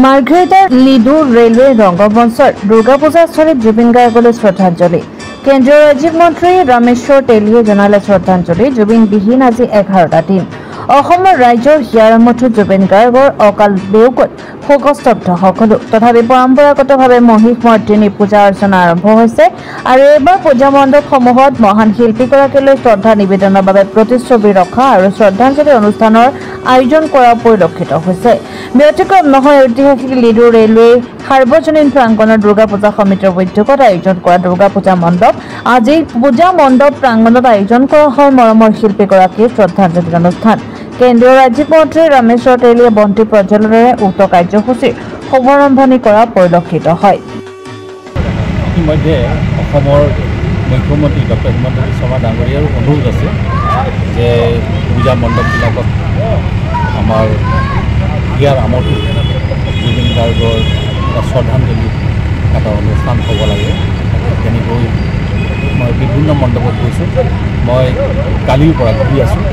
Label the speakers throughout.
Speaker 1: মাৰ্ঘেৰিটাৰ লিডু ৰেলৱে ৰংগমঞ্চৰ দুৰ্গা পূজাস্থলীত জুবিন গাৰ্গলৈ শ্ৰদ্ধাঞ্জলি। কেন্দ্ৰীয় ৰাজ্যিক মন্ত্ৰী ৰামেশ্বৰ তেলীয়ে জনালে শ্ৰদ্ধাঞ্জলি। জুবিনবিহীন আজি 11টা দিন। অসমৰ ৰাইজৰ হিয়াৰ আমঠু জুবিন গাৰ্গৰ অকাল বিয়োগত শোকস্তব্ধ সকলো। তথাপি পৰম্পৰাগতভাৱে মহিষমৰ্দিনী পূজা অৰ্চনা আৰম্ভ হৈছে আৰু এইবাৰ পূজা মণ্ডপসমূহত মহান শিল্পীগৰাকীলৈ শ্ৰদ্ধা নিবেদনৰ বাবে প্ৰতিচ্ছবি ৰখা আৰু শ্ৰদ্ধাঞ্জলি অনুষ্ঠানৰ আয়োজন কৰা পৰিলক্ষিত হৈছে। ব্যতিক্ৰম নহয় ঐতিহাসিক লিডু ৰেলৱে সাৰ্বজনীন প্ৰাংগণৰ দুৰ্গা পূজা সমিতিৰ উদ্যোগত আয়োজন কৰা দুৰ্গা পূজা মণ্ডপ। আজি পূজা মণ্ডপ প্ৰাংগণত আয়োজন কৰা হয় মৰমৰ শিল্পীগৰাকীৰ শ্ৰদ্ধাঞ্জলি অনুষ্ঠান। কেন্দ্ৰীয় ৰাজ্যিক মন্ত্ৰী ৰামেশ্বৰ তেলীয়ে বন্তি প্ৰজ্বলনেৰে উক্ত কাৰ্যসূচীৰ শুভাৰম্ভণি কৰা পৰিলক্ষিত হয়।
Speaker 2: ইতিমধ্যে অসমৰ মুখ্যমন্ত্ৰী ডক্টৰ হিমন্ত বিশ্ব শৰ্মা ডাঙৰীয়াৰো অনুৰোধ আছে যে পূজা মণ্ডপবিলাকত আমাৰ হিয়াৰ আমঠু জুবিন গাৰ্গৰ শ্ৰদ্ধাঞ্জলি এটা অনুষ্ঠান হ'ব লাগে। তেনেকৈ মই বিভিন্ন মণ্ডপত গৈছোঁ। মই কালিৰ পৰা ঘূৰি আছোঁ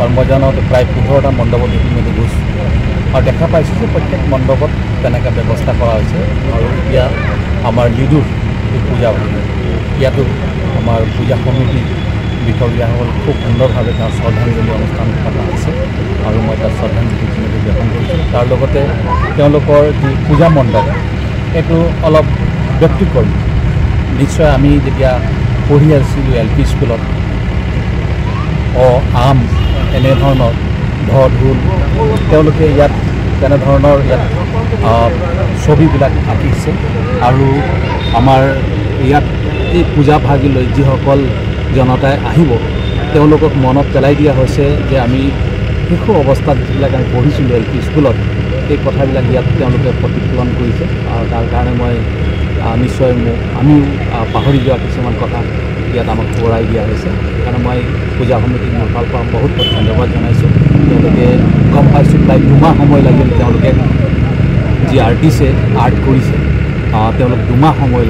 Speaker 2: আৰু মই জানোতে প্ৰায় 15টা মণ্ডপত ইতিমধ্যে গৈছোঁ আৰু দেখা পাইছোঁ যে প্ৰত্যেক মণ্ডপত তেনেকৈ ব্যৱস্থা কৰা হৈছে। আৰু এতিয়া আমাৰ লিডুৰ যি পূজা ইয়াতো আমাৰ পূজা সমিতি বিষয়ববীয়াসকল খুব সুন্দৰভাৱে তাৰ শ্ৰদ্ধাঞ্জলি অনুষ্ঠান পতা হৈছে আৰু মই তাত শ্ৰদ্ধাঞ্জলি ইতিমধ্যে জ্ঞাপন কৰিছোঁ। তাৰ লগতে তেওঁলোকৰ যি পূজা মণ্ডপ এইটো অলপ ব্যক্তিক্ৰমী। নিশ্চয় আমি যেতিয়া পঢ়ি আছিলোঁ LP স্কুলত আম এনেধৰণৰ ঢোল তেওঁলোকে ইয়াত তেনেধৰণৰ ইয়াত ছবিবিলাক আঁকিছে আৰু আমাৰ ইয়াত এই পূজা ভাগিলৈ যিসকল জনতাই আহিব তেওঁলোকক মনত পেলাই দিয়া হৈছে যে আমি শিশু অৱস্থাত যিবিলাক আমি পঢ়িছিলোঁ LP স্কুলত এই কথাবিলাক ইয়াত তেওঁলোকে প্ৰতিফলন কৰিছে আৰু তাৰ কাৰণে মই নিশ্চয় আমিও পাহৰি যোৱা কিছুমান কথা ইয়াত আমাক সোঁৱৰাই দিয়া হৈছে। সেইকাৰণে মই পূজা সমিতিক মোৰ ফালৰ পৰা বহুত বহুত ধন্যবাদ জনাইছোঁ। তেওঁলোকে গম পাইছোঁ প্ৰায় 2 মাহ সময় লাগিল তেওঁলোকে যি আৰ্টিষ্টে আৰ্ট কৰিছে তেওঁলোক 2 মাহ সময়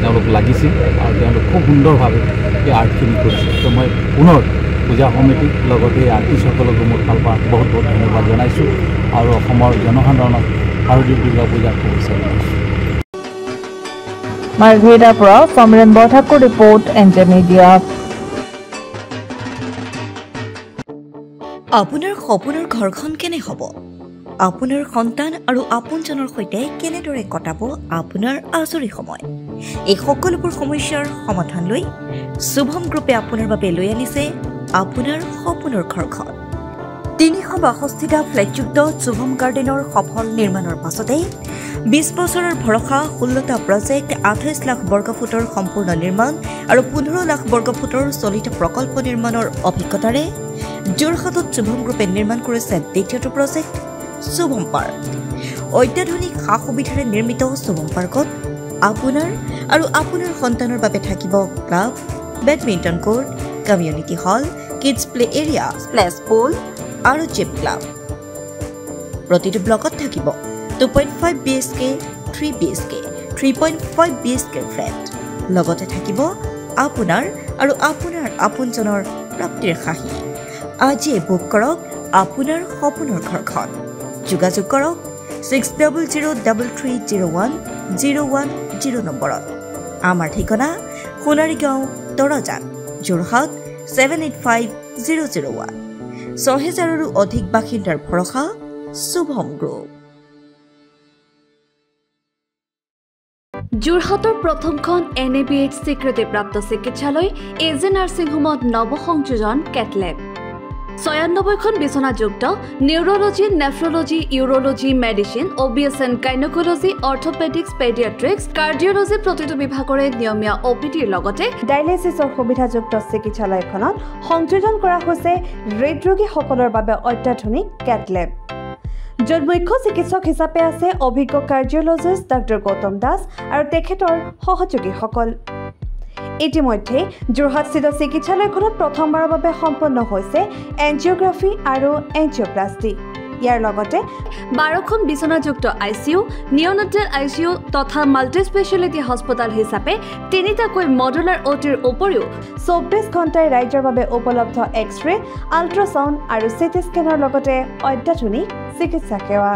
Speaker 2: তেওঁলোক লাগিছিল আৰু তেওঁলোক খুব সুন্দৰভাৱে এই আৰ্টখিনি কৰিছে। তো মই পুনৰ পূজা সমিতিক লগতে আৰ্টিষ্টসকলকো মোৰ ফালৰ পৰা বহুত বহুত ধন্যবাদ জনাইছোঁ আৰু অসমৰ জনসাধাৰণক শাৰদীয় দুৰ্গা পূজাৰ শুভেচ্ছা জনাইছোঁ।
Speaker 1: মাৰ্ঘেৰিটাৰ পৰা সমৰেন বৰঠাকুৰ ৰিপৰ্ট NJ মিডিয়া।
Speaker 3: আপোনাৰ সপোনৰ ঘৰখন কেনে হ'ব? আপোনাৰ সন্তান আৰু আপোনজনৰ সৈতে কেনেদৰে কটাব আপোনাৰ আজৰি সময়? এই সকলোবোৰ সমস্যাৰ সমাধান লৈ শুভম গ্ৰুপে আপোনাৰ বাবে লৈ আনিছে আপোনাৰ সপোনৰ ঘৰখন। 362টা ফ্লেটযুক্ত শুভম গাৰ্ডেনৰ সফল নিৰ্মাণৰ পাছতে 20 বছৰৰ ভৰসা 16টা প্ৰজেক্ট 28 লাখ বৰ্গফুটৰ সম্পূৰ্ণ নিৰ্মাণ আৰু 15 লাখ বৰ্গফুটৰ চলিত প্ৰকল্প নিৰ্মাণৰ অভিজ্ঞতাৰে যোৰহাটত শুভম গ্ৰুপে নিৰ্মাণ কৰিছে দ্বিতীয়টো প্ৰজেক্ট শুভম পাৰ্ক। অত্যাধুনিক সা সুবিধাৰে নিৰ্মিত শুভম পাৰ্কত আপোনাৰ আৰু আপোনাৰ সন্তানৰ বাবে থাকিব club, badminton court, community hall, kids play area, splash pool আৰু জিম ক্লাব। প্ৰতিটো ব্লকত থাকিব 2.5 BHK, 3 BHK, 3.5 BHK ফ্লেট। লগতে থাকিব আপোনাৰ আৰু আপোনাৰ আপোনজনৰ প্ৰাপ্তিৰ সাহী। আজিয়ে বুক কৰক আপোনাৰ সপোনৰ ঘৰখন। যোগাযোগ কৰক 6003301010 নম্বৰত। আমাৰ ঠিকনা সোণাৰীগাঁও, তৰাজান, যোৰহাট 785001। 6000ৰো অধিক বাসিন্দাৰ ভৰসা শুভম গ্ৰুপ।
Speaker 4: যোৰহাটৰ প্ৰথমখন NABH স্বীকৃতিপ্ৰাপ্ত চিকিৎসালয় AJ নাৰ্ছিং হোমত নৱসংযোজন কেটলেব। 96খন বিচনাযুক্ত neurology, nephrology, urology, medicine, OBSN, gynaecology, orthopaedics, paediatrics, cardiology প্ৰতিটো বিভাগৰে নিয়মীয়া OPDৰ লগতে
Speaker 1: ডায়েলিচিছৰ সুবিধাযুক্ত চিকিৎসালয়খনত সংযোজন কৰা হৈছে হৃদৰোগীসকলৰ বাবে অত্যাধুনিক কেটলেব, য'ত মুখ্য চিকিৎসক হিচাপে আছে অভিজ্ঞ কাৰ্ডিঅলজিষ্ট ডক্টৰ গৌতম দাস আৰু তেখেতৰ সহযোগীসকল। ইতিমধ্যে যোৰহাটস্থিত চিকিৎসালয়খনত প্ৰথমবাৰৰ বাবে সম্পন্ন হৈছে এনজিঅগ্ৰাফি আৰু এনজিঅপ্লাষ্টি।
Speaker 5: ইয়াৰ লগতে
Speaker 4: 12খন বিচনাযুক্ত ICU, নিঅ'নেটেল ICU তথা মাল্টি স্পেচিয়েলিটি হস্পিটেল হিচাপে 3টাকৈ মডুলাৰ OTৰ উপৰিও
Speaker 5: 24 ঘণ্টাই ৰাজ্যৰ বাবে উপলব্ধ এক্স-ৰে, আল্ট্ৰাছাউণ্ড আৰু চিটি স্কেনৰ লগতে অত্যাধুনিক চিকিৎসা সেৱা